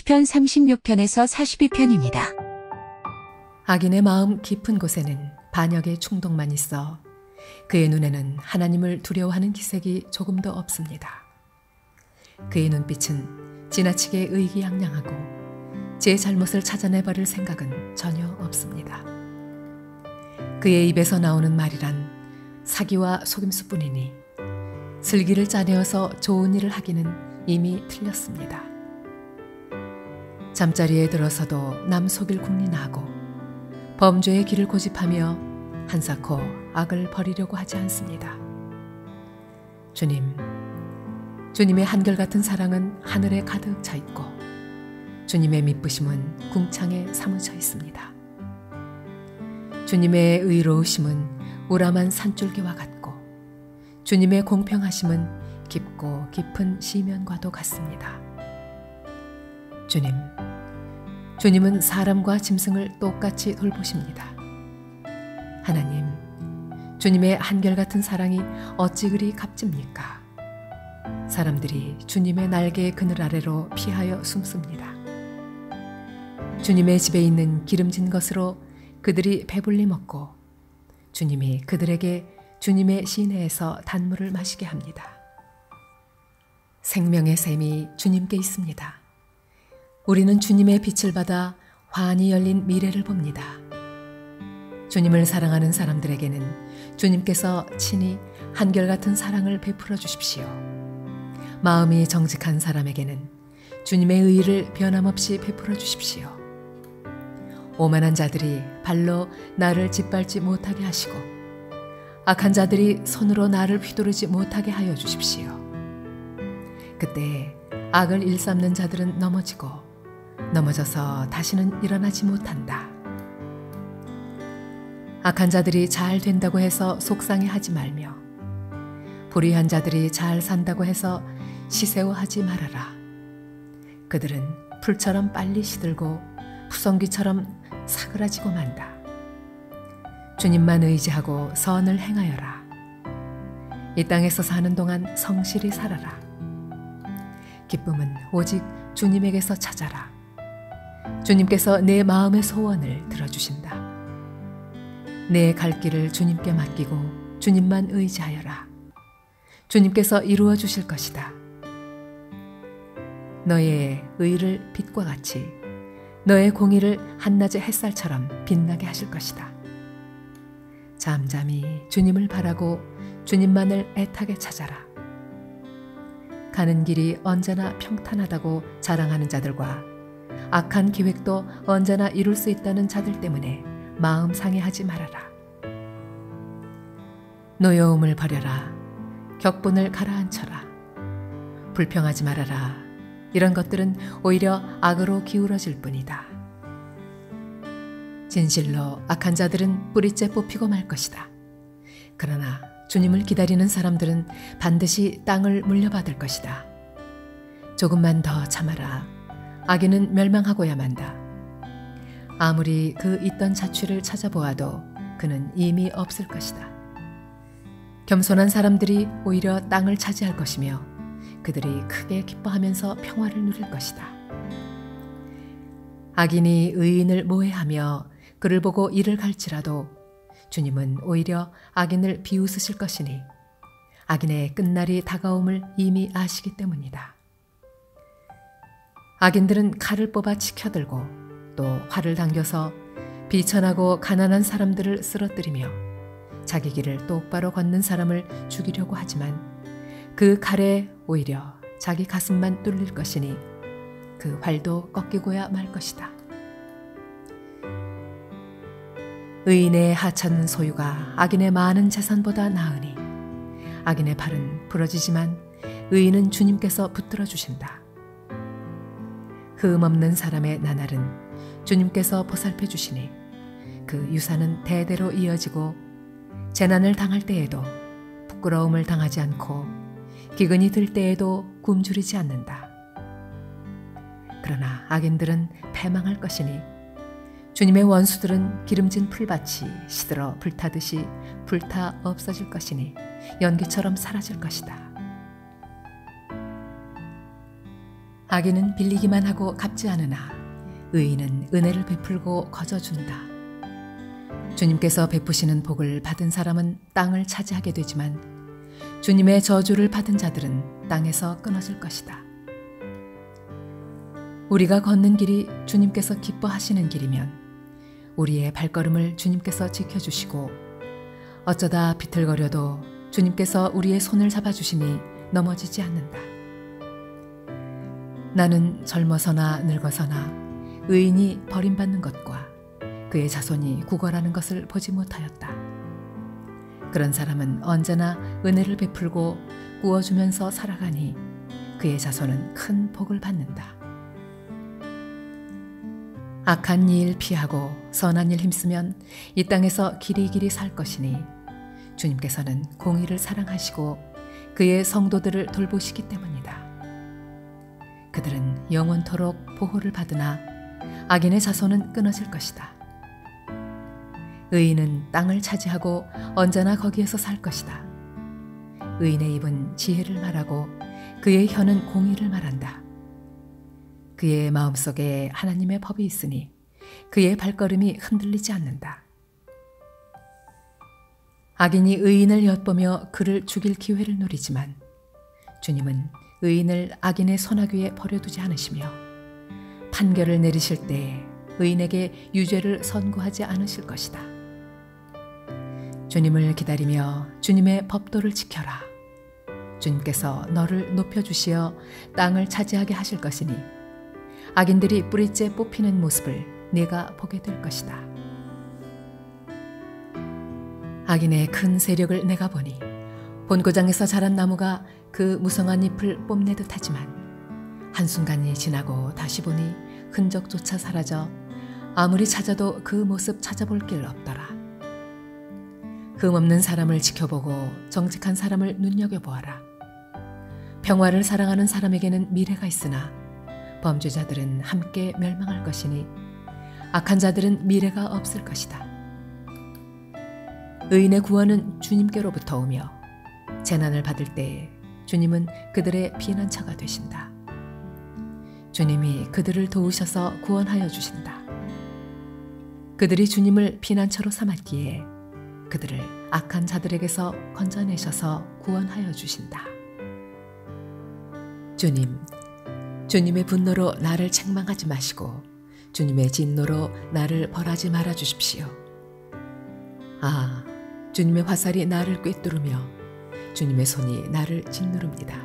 시편 36편에서 42편입니다. 악인의 마음 깊은 곳에는 반역의 충동만 있어 그의 눈에는 하나님을 두려워하는 기색이 조금도 없습니다. 그의 눈빛은 지나치게 의기양양하고 제 잘못을 찾아내버릴 생각은 전혀 없습니다. 그의 입에서 나오는 말이란 사기와 속임수뿐이니 슬기를 짜내어서 좋은 일을 하기는 이미 틀렸습니다. 잠자리에 들어서도 남 속일 궁리나 하고 범죄의 길을 고집하며 한사코 악을 버리려고 하지 않습니다. 주님의 한결같은 사랑은 하늘에 가득 차 있고 주님의 미쁘심은 궁창에 사무쳐 있습니다. 주님의 의로우심은 우람한 산줄기와 같고 주님의 공평하심은 깊고 깊은 시면과도 같습니다. 주님은 사람과 짐승을 똑같이 돌보십니다. 하나님, 주님의 한결같은 사랑이 어찌 그리 값집니까? 사람들이 주님의 날개의 그늘 아래로 피하여 숨습니다. 주님의 집에 있는 기름진 것으로 그들이 배불리 먹고 주님이 그들에게 주님의 시내에서 단물을 마시게 합니다. 생명의 샘이 주님께 있습니다. 우리는 주님의 빛을 받아 환히 열린 미래를 봅니다. 주님을 사랑하는 사람들에게는 주님께서 친히 한결같은 사랑을 베풀어 주십시오. 마음이 정직한 사람에게는 주님의 의를 변함없이 베풀어 주십시오. 오만한 자들이 발로 나를 짓밟지 못하게 하시고 악한 자들이 손으로 나를 휘두르지 못하게 하여 주십시오. 그때 악을 일삼는 자들은 넘어져서 다시는 일어나지 못한다. 악한 자들이 잘 된다고 해서 속상해하지 말며 불의한 자들이 잘 산다고 해서 시새워하지 말아라. 그들은 풀처럼 빨리 시들고 푸성귀처럼 사그라지고 만다. 주님만 의지하고 선을 행하여라. 이 땅에서 사는 동안 성실히 살아라. 기쁨은 오직 주님에게서 찾아라. 주님께서 내 마음의 소원을 들어주신다. 내 갈 길을 주님께 맡기고 주님만 의지하여라. 주님께서 이루어 주실 것이다. 너의 의를 빛과 같이 너의 공의를 한낮의 햇살처럼 빛나게 하실 것이다. 잠잠히 주님을 바라고 주님만을 애타게 찾아라. 가는 길이 언제나 평탄하다고 자랑하는 자들과 악한 계획도 언제나 이룰 수 있다는 자들 때문에 마음 상해하지 말아라. 노여움을 버려라. 격분을 가라앉혀라. 불평하지 말아라. 이런 것들은 오히려 악으로 기울어질 뿐이다. 진실로 악한 자들은 뿌리째 뽑히고 말 것이다. 그러나 주님을 기다리는 사람들은 반드시 땅을 물려받을 것이다. 조금만 더 참아라. 악인은 멸망하고야 만다. 아무리 그 있던 자취를 찾아보아도 그는 이미 없을 것이다. 겸손한 사람들이 오히려 땅을 차지할 것이며 그들이 크게 기뻐하면서 평화를 누릴 것이다. 악인이 의인을 모해하며 그를 보고 이를 갈지라도 주님은 오히려 악인을 비웃으실 것이니 악인의 끝날이 다가옴을 이미 아시기 때문이다. 악인들은 칼을 뽑아 치켜들고 또 활을 당겨서 비천하고 가난한 사람들을 쓰러뜨리며 자기 길을 똑바로 걷는 사람을 죽이려고 하지만 그 칼에 오히려 자기 가슴만 뚫릴 것이니 그 활도 꺾이고야 말 것이다. 의인의 하찮은 소유가 악인의 많은 재산보다 나으니 악인의 팔은 부러지지만 의인은 주님께서 붙들어 주신다. 흠 없는 사람의 나날은 주님께서 보살펴 주시니 그 유산은 대대로 이어지고 재난을 당할 때에도 부끄러움을 당하지 않고 기근이 들 때에도 굶주리지 않는다. 그러나 악인들은 패망할 것이니 주님의 원수들은 기름진 풀밭이 시들어 불타듯이 불타 없어질 것이니 연기처럼 사라질 것이다. 악인은 빌리기만 하고 갚지 않으나 의인은 은혜를 베풀고 거저준다. 주님께서 베푸시는 복을 받은 사람은 땅을 차지하게 되지만 주님의 저주를 받은 자들은 땅에서 끊어질 것이다. 우리가 걷는 길이 주님께서 기뻐하시는 길이면 우리의 발걸음을 주님께서 지켜주시고 어쩌다 비틀거려도 주님께서 우리의 손을 잡아주시니 넘어지지 않는다. 나는 젊어서나 늙어서나 의인이 버림받는 것과 그의 자손이 구걸하는 것을 보지 못하였다. 그런 사람은 언제나 은혜를 베풀고 구워주면서 살아가니 그의 자손은 큰 복을 받는다. 악한 일 피하고 선한 일 힘쓰면 이 땅에서 길이길이 살 것이니 주님께서는 공의를 사랑하시고 그의 성도들을 돌보시기 때문이다. 그들은 영원토록 보호를 받으나 악인의 자손은 끊어질 것이다. 의인은 땅을 차지하고 언제나 거기에서 살 것이다. 의인의 입은 지혜를 말하고 그의 혀는 공의를 말한다. 그의 마음속에 하나님의 법이 있으니 그의 발걸음이 흔들리지 않는다. 악인이 의인을 엿보며 그를 죽일 기회를 노리지만 주님은 의인을 악인의 손아귀에 버려두지 않으시며 판결을 내리실 때 의인에게 유죄를 선고하지 않으실 것이다. 주님을 기다리며 주님의 법도를 지켜라. 주님께서 너를 높여주시어 땅을 차지하게 하실 것이니 악인들이 뿌리째 뽑히는 모습을 네가 보게 될 것이다. 악인의 큰 세력을 내가 보니 본고장에서 자란 나무가 그 무성한 잎을 뽐내듯 하지만 한순간이 지나고 다시 보니 흔적조차 사라져 아무리 찾아도 그 모습 찾아볼 길 없더라. 흠없는 사람을 지켜보고 정직한 사람을 눈여겨보아라. 평화를 사랑하는 사람에게는 미래가 있으나 범죄자들은 함께 멸망할 것이니 악한 자들은 미래가 없을 것이다. 의인의 구원은 주님께로부터 오며 재난을 받을 때 주님은 그들의 피난처가 되신다. 주님이 그들을 도우셔서 구원하여 주신다. 그들이 주님을 피난처로 삼았기에 그들을 악한 자들에게서 건져내셔서 구원하여 주신다. 주님의 분노로 나를 책망하지 마시고 주님의 진노로 나를 벌하지 말아 주십시오. 아, 주님의 화살이 나를 꿰뚫으며 주님의 손이 나를 짓누릅니다.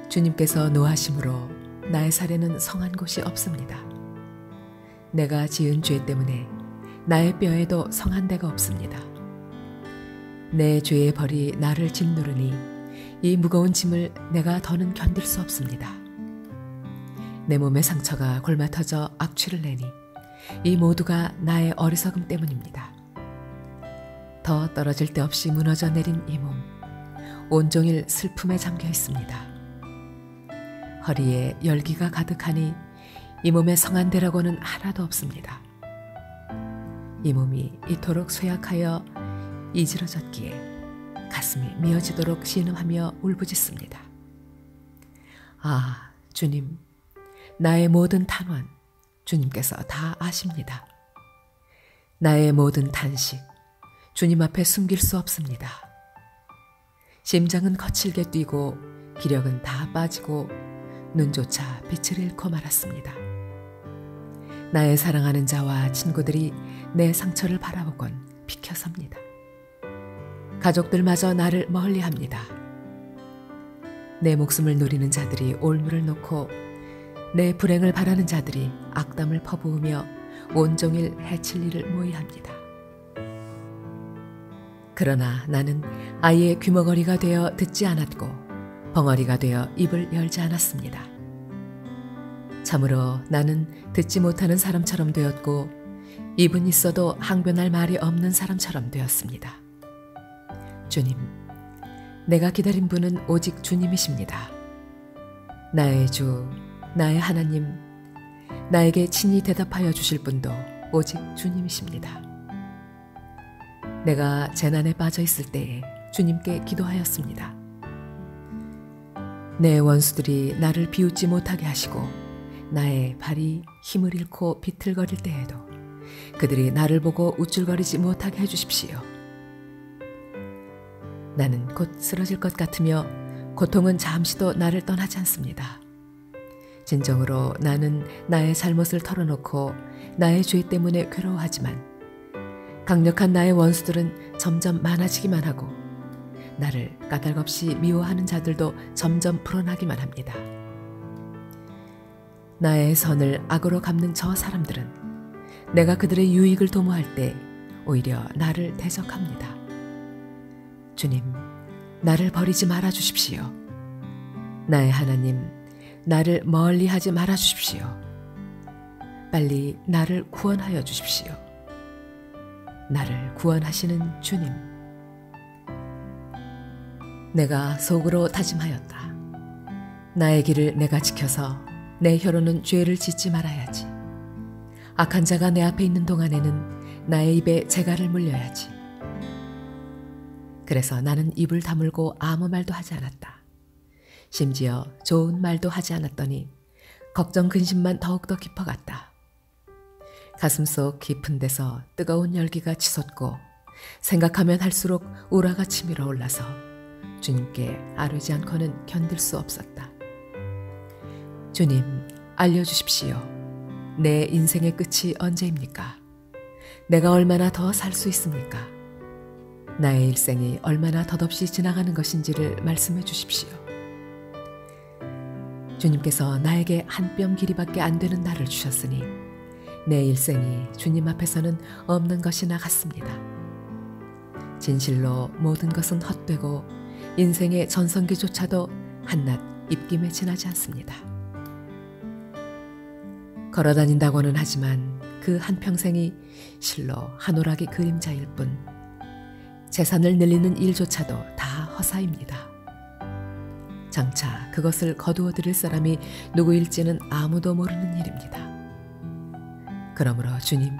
주님께서 노하심으로 나의 살에는 성한 곳이 없습니다. 내가 지은 죄 때문에 나의 뼈에도 성한 데가 없습니다. 내 죄의 벌이 나를 짓누르니 이 무거운 짐을 내가 더는 견딜 수 없습니다. 내 몸의 상처가 골마터져 악취를 내니 이 모두가 나의 어리석음 때문입니다. 더 떨어질 데 없이 무너져 내린 이 몸, 온종일 슬픔에 잠겨 있습니다. 허리에 열기가 가득하니 이 몸에 성한 데라고는 하나도 없습니다. 이 몸이 이토록 쇠약하여 이지러졌기에 가슴이 미어지도록 신음하며 울부짖습니다. 아, 주님, 나의 모든 탄원 주님께서 다 아십니다. 나의 모든 탄식 주님 앞에 숨길 수 없습니다. 심장은 거칠게 뛰고 기력은 다 빠지고 눈조차 빛을 잃고 말았습니다. 나의 사랑하는 자와 친구들이 내 상처를 바라보곤 비켜섭니다. 가족들마저 나를 멀리합니다. 내 목숨을 노리는 자들이 올무를 놓고 내 불행을 바라는 자들이 악담을 퍼부으며 온종일 해칠 일을 모의합니다. 그러나 나는 아이의 귀머거리가 되어 듣지 않았고 벙어리가 되어 입을 열지 않았습니다. 참으로 나는 듣지 못하는 사람처럼 되었고 입은 있어도 항변할 말이 없는 사람처럼 되었습니다. 주님, 내가 기다린 분은 오직 주님이십니다. 나의 주, 나의 하나님, 나에게 친히 대답하여 주실 분도 오직 주님이십니다. 내가 재난에 빠져 있을 때에 주님께 기도하였습니다. 내 원수들이 나를 비웃지 못하게 하시고 나의 발이 힘을 잃고 비틀거릴 때에도 그들이 나를 보고 우쭐거리지 못하게 해주십시오. 나는 곧 쓰러질 것 같으며 고통은 잠시도 나를 떠나지 않습니다. 진정으로 나는 나의 잘못을 털어놓고 나의 죄 때문에 괴로워하지만 강력한 나의 원수들은 점점 많아지기만 하고 나를 까닭없이 미워하는 자들도 점점 불어나기만 합니다. 나의 선을 악으로 갚는 저 사람들은 내가 그들의 유익을 도모할 때 오히려 나를 대적합니다. 주님, 나를 버리지 말아 주십시오. 나의 하나님, 나를 멀리하지 말아 주십시오. 빨리 나를 구원하여 주십시오. 나를 구원하시는 주님. 내가 속으로 다짐하였다. 나의 길을 내가 지켜서 내 혀로는 죄를 짓지 말아야지. 악한 자가 내 앞에 있는 동안에는 나의 입에 재갈을 물려야지. 그래서 나는 입을 다물고 아무 말도 하지 않았다. 심지어 좋은 말도 하지 않았더니 걱정 근심만 더욱더 깊어갔다. 가슴속 깊은 데서 뜨거운 열기가 치솟고 생각하면 할수록 우라가 치밀어 올라서 주님께 아뢰지 않고는 견딜 수 없었다. 주님, 알려주십시오. 내 인생의 끝이 언제입니까? 내가 얼마나 더 살 수 있습니까? 나의 일생이 얼마나 덧없이 지나가는 것인지를 말씀해 주십시오. 주님께서 나에게 한 뼘 길이밖에 안 되는 날을 주셨으니 내 일생이 주님 앞에서는 없는 것이나 같습니다. 진실로 모든 것은 헛되고 인생의 전성기조차도 한낱 입김에 지나지 않습니다. 걸어다닌다고는 하지만 그 한평생이 실로 한 오락의 그림자일 뿐 재산을 늘리는 일조차도 다 허사입니다. 장차 그것을 거두어 드릴 사람이 누구일지는 아무도 모르는 일입니다. 그러므로 주님,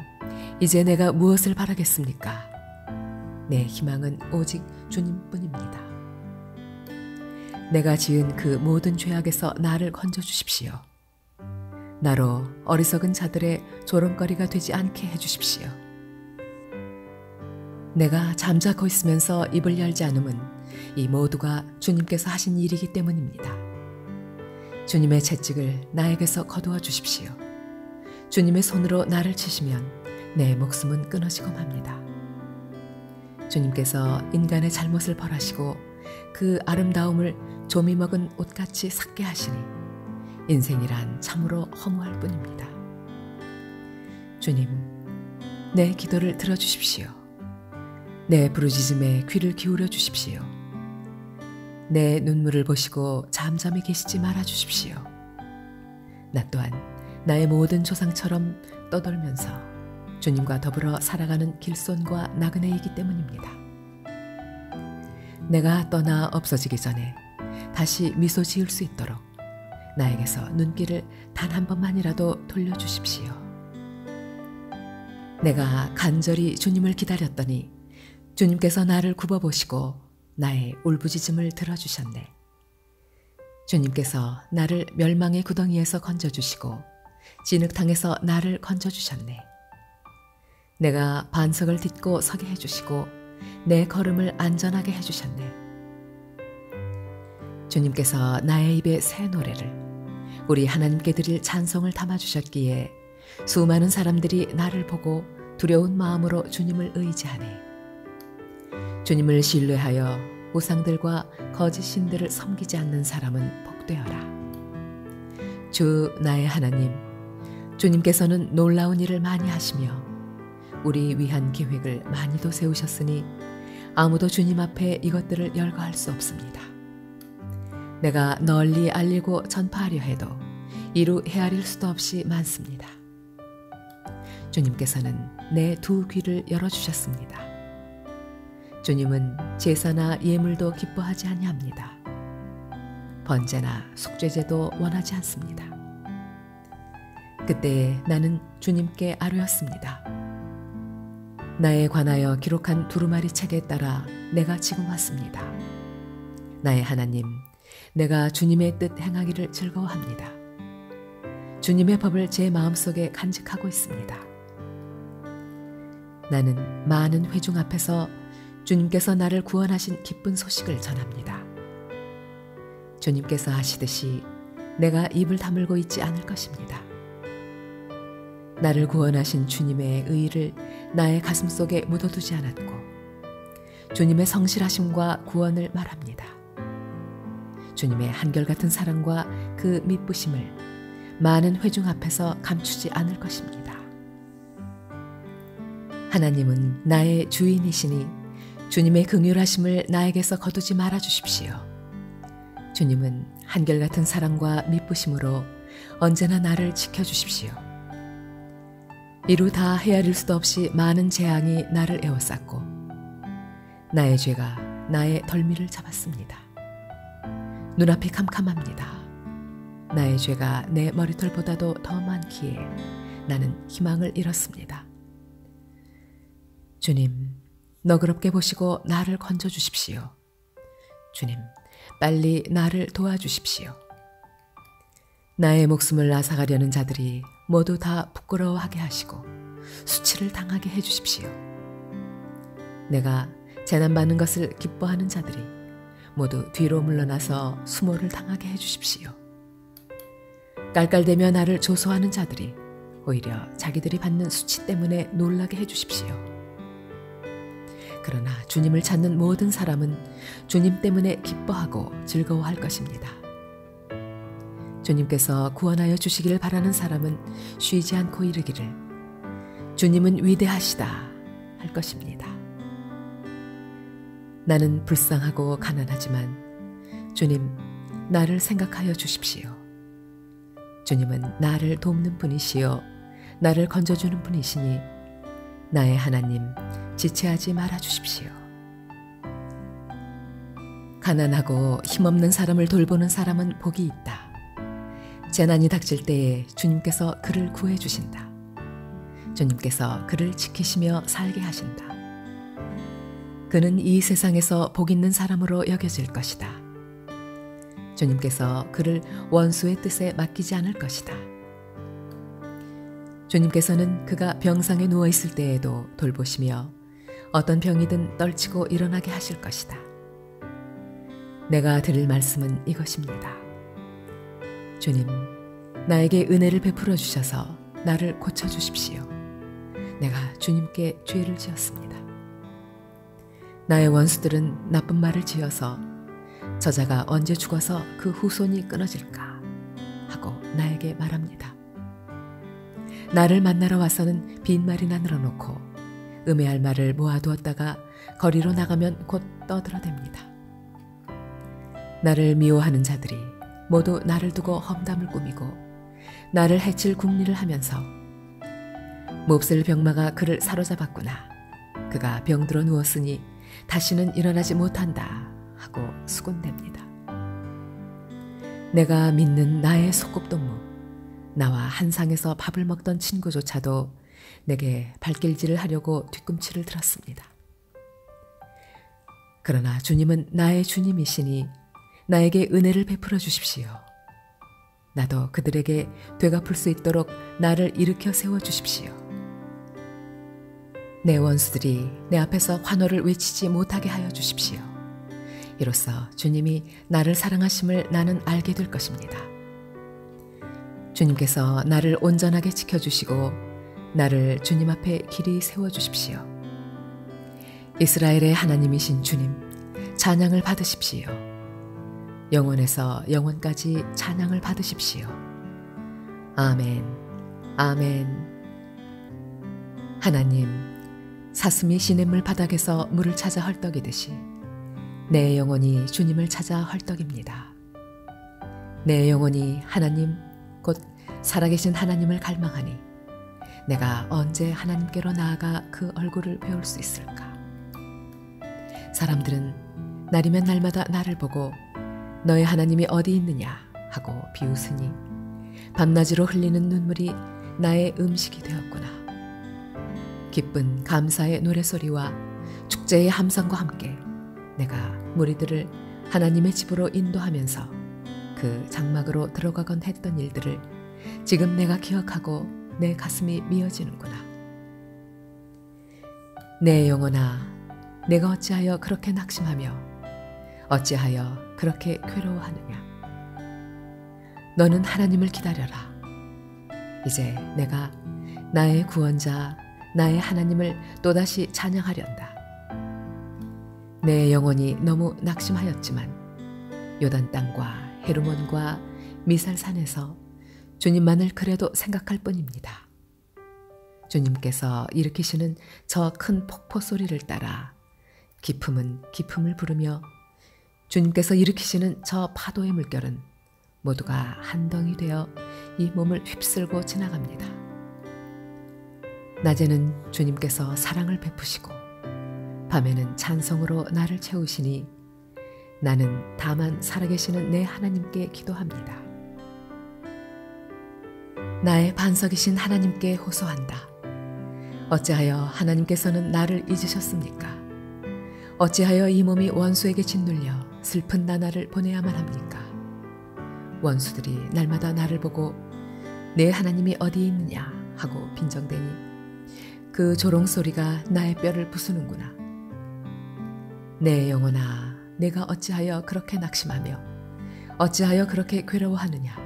이제 내가 무엇을 바라겠습니까? 내 희망은 오직 주님뿐입니다. 내가 지은 그 모든 죄악에서 나를 건져주십시오. 나로 어리석은 자들의 조롱거리가 되지 않게 해주십시오. 내가 잠자코 있으면서 입을 열지 않음은 이 모두가 주님께서 하신 일이기 때문입니다. 주님의 채찍을 나에게서 거두어 주십시오. 주님의 손으로 나를 치시면 내 목숨은 끊어지고 맙니다. 주님께서 인간의 잘못을 벌하시고 그 아름다움을 조미 먹은 옷같이 삭게 하시니 인생이란 참으로 허무할 뿐입니다. 주님, 내 기도를 들어주십시오. 내 부르짖음에 귀를 기울여 주십시오. 내 눈물을 보시고 잠잠히 계시지 말아 주십시오. 나 또한 나의 모든 조상처럼 떠돌면서 주님과 더불어 살아가는 길손과 나그네이기 때문입니다. 내가 떠나 없어지기 전에 다시 미소 지을 수 있도록 나에게서 눈길을 단 한 번만이라도 돌려주십시오. 내가 간절히 주님을 기다렸더니 주님께서 나를 굽어보시고 나의 울부짖음을 들어주셨네. 주님께서 나를 멸망의 구덩이에서 건져주시고 진흙탕에서 나를 건져주셨네. 내가 반석을 딛고 서게 해주시고 내 걸음을 안전하게 해주셨네. 주님께서 나의 입에 새 노래를 우리 하나님께 드릴 찬송을 담아주셨기에 수많은 사람들이 나를 보고 두려운 마음으로 주님을 의지하네. 주님을 신뢰하여 우상들과 거짓 신들을 섬기지 않는 사람은 복되어라. 주 나의 하나님, 주님께서는 놀라운 일을 많이 하시며 우리 위한 계획을 많이도 세우셨으니 아무도 주님 앞에 이것들을 열거할 수 없습니다. 내가 널리 알리고 전파하려 해도 이루 헤아릴 수도 없이 많습니다. 주님께서는 내 두 귀를 열어주셨습니다. 주님은 제사나 예물도 기뻐하지 아니합니다. 번제나 속죄제도 원하지 않습니다. 그때 나는 주님께 아뢰었습니다. 나에 관하여 기록한 두루마리 책에 따라 내가 지금 왔습니다. 나의 하나님, 내가 주님의 뜻 행하기를 즐거워합니다. 주님의 법을 제 마음속에 간직하고 있습니다. 나는 많은 회중 앞에서 주님께서 나를 구원하신 기쁜 소식을 전합니다. 주님께서 하시듯이 내가 입을 다물고 있지 않을 것입니다. 나를 구원하신 주님의 의의를 나의 가슴속에 묻어두지 않았고 주님의 성실하심과 구원을 말합니다. 주님의 한결같은 사랑과 그 미쁘심을 많은 회중 앞에서 감추지 않을 것입니다. 하나님은 나의 주인이시니 주님의 긍휼하심을 나에게서 거두지 말아 주십시오. 주님은 한결같은 사랑과 미쁘심으로 언제나 나를 지켜주십시오. 이루 다 헤아릴 수도 없이 많은 재앙이 나를 에워쌌고 나의 죄가 나의 덜미를 잡았습니다. 눈앞이 캄캄합니다. 나의 죄가 내 머리털보다도 더 많기에 나는 희망을 잃었습니다. 주님, 너그럽게 보시고 나를 건져주십시오. 주님, 빨리 나를 도와주십시오. 나의 목숨을 앗아가려는 자들이 모두 다 부끄러워하게 하시고 수치를 당하게 해주십시오. 내가 재난받는 것을 기뻐하는 자들이 모두 뒤로 물러나서 수모를 당하게 해주십시오. 깔깔대며 나를 조소하는 자들이 오히려 자기들이 받는 수치 때문에 놀라게 해주십시오. 그러나 주님을 찾는 모든 사람은 주님 때문에 기뻐하고 즐거워할 것입니다. 주님께서 구원하여 주시기를 바라는 사람은 쉬지 않고 이르기를 주님은 위대하시다 할 것입니다. 나는 불쌍하고 가난하지만 주님, 나를 생각하여 주십시오. 주님은 나를 돕는 분이시요 나를 건져주는 분이시니 나의 하나님, 지체하지 말아 주십시오. 가난하고 힘없는 사람을 돌보는 사람은 복이 있다. 재난이 닥칠 때에 주님께서 그를 구해 주신다. 주님께서 그를 지키시며 살게 하신다. 그는 이 세상에서 복 있는 사람으로 여겨질 것이다. 주님께서 그를 원수의 뜻에 맡기지 않을 것이다. 주님께서는 그가 병상에 누워 있을 때에도 돌보시며 어떤 병이든 떨치고 일어나게 하실 것이다. 내가 드릴 말씀은 이것입니다. 주님, 나에게 은혜를 베풀어 주셔서 나를 고쳐 주십시오. 내가 주님께 죄를 지었습니다. 나의 원수들은 나쁜 말을 지어서 저자가 언제 죽어서 그 후손이 끊어질까 하고 나에게 말합니다. 나를 만나러 와서는 빈말이나 늘어놓고 음해할 말을 모아두었다가 거리로 나가면 곧 떠들어댑니다. 나를 미워하는 자들이 모두 나를 두고 험담을 꾸미고 나를 해칠 궁리를 하면서 몹쓸 병마가 그를 사로잡았구나. 그가 병들어 누웠으니 다시는 일어나지 못한다 하고 수군댑니다. 내가 믿는 나의 소꿉동무, 나와 한 상에서 밥을 먹던 친구조차도 내게 발길질을 하려고 뒤꿈치를 들었습니다. 그러나 주님은 나의 주님이시니 나에게 은혜를 베풀어 주십시오. 나도 그들에게 되갚을 수 있도록 나를 일으켜 세워 주십시오. 내 원수들이 내 앞에서 환호를 외치지 못하게 하여 주십시오. 이로써 주님이 나를 사랑하심을 나는 알게 될 것입니다. 주님께서 나를 온전하게 지켜주시고 나를 주님 앞에 길이 세워주십시오. 이스라엘의 하나님이신 주님, 찬양을 받으십시오. 영원에서 영원까지 찬양을 받으십시오. 아멘, 아멘. 하나님, 사슴이 시냇물 바닥에서 물을 찾아 헐떡이듯이 내 영혼이 주님을 찾아 헐떡입니다. 내 영혼이 하나님, 곧 살아계신 하나님을 갈망하니 내가 언제 하나님께로 나아가 그 얼굴을 배울 수 있을까? 사람들은 날이면 날마다 나를 보고 너의 하나님이 어디 있느냐 하고 비웃으니 밤낮으로 흘리는 눈물이 나의 음식이 되었구나. 기쁜 감사의 노래소리와 축제의 함성과 함께 내가 무리들을 하나님의 집으로 인도하면서 그 장막으로 들어가곤 했던 일들을 지금 내가 기억하고 내 가슴이 미어지는구나. 내 영혼아, 내가 어찌하여 그렇게 낙심하며 어찌하여 그렇게 괴로워하느냐. 너는 하나님을 기다려라. 이제 내가 나의 구원자, 나의 하나님을 또다시 찬양하련다. 내 영혼이 너무 낙심하였지만 요단 땅과 헤르몬과 미살산에서 주님만을 그래도 생각할 뿐입니다. 주님께서 일으키시는 저 큰 폭포 소리를 따라 기품은 기품을 부르며 주님께서 일으키시는 저 파도의 물결은 모두가 한 덩이 되어 이 몸을 휩쓸고 지나갑니다. 낮에는 주님께서 사랑을 베푸시고 밤에는 찬송으로 나를 채우시니 나는 다만 살아계시는 내 하나님께 기도합니다. 나의 반석이신 하나님께 호소한다. 어찌하여 하나님께서는 나를 잊으셨습니까? 어찌하여 이 몸이 원수에게 짓눌려 슬픈 나날을 보내야만 합니까? 원수들이 날마다 나를 보고 내 하나님이 어디에 있느냐 하고 빈정대니 그 조롱소리가 나의 뼈를 부수는구나. 내 영혼아, 내가 어찌하여 그렇게 낙심하며 어찌하여 그렇게 괴로워하느냐.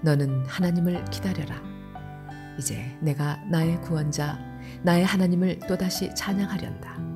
너는 하나님을 기다려라. 이제 내가 나의 구원자, 나의 하나님을 또다시 찬양하련다.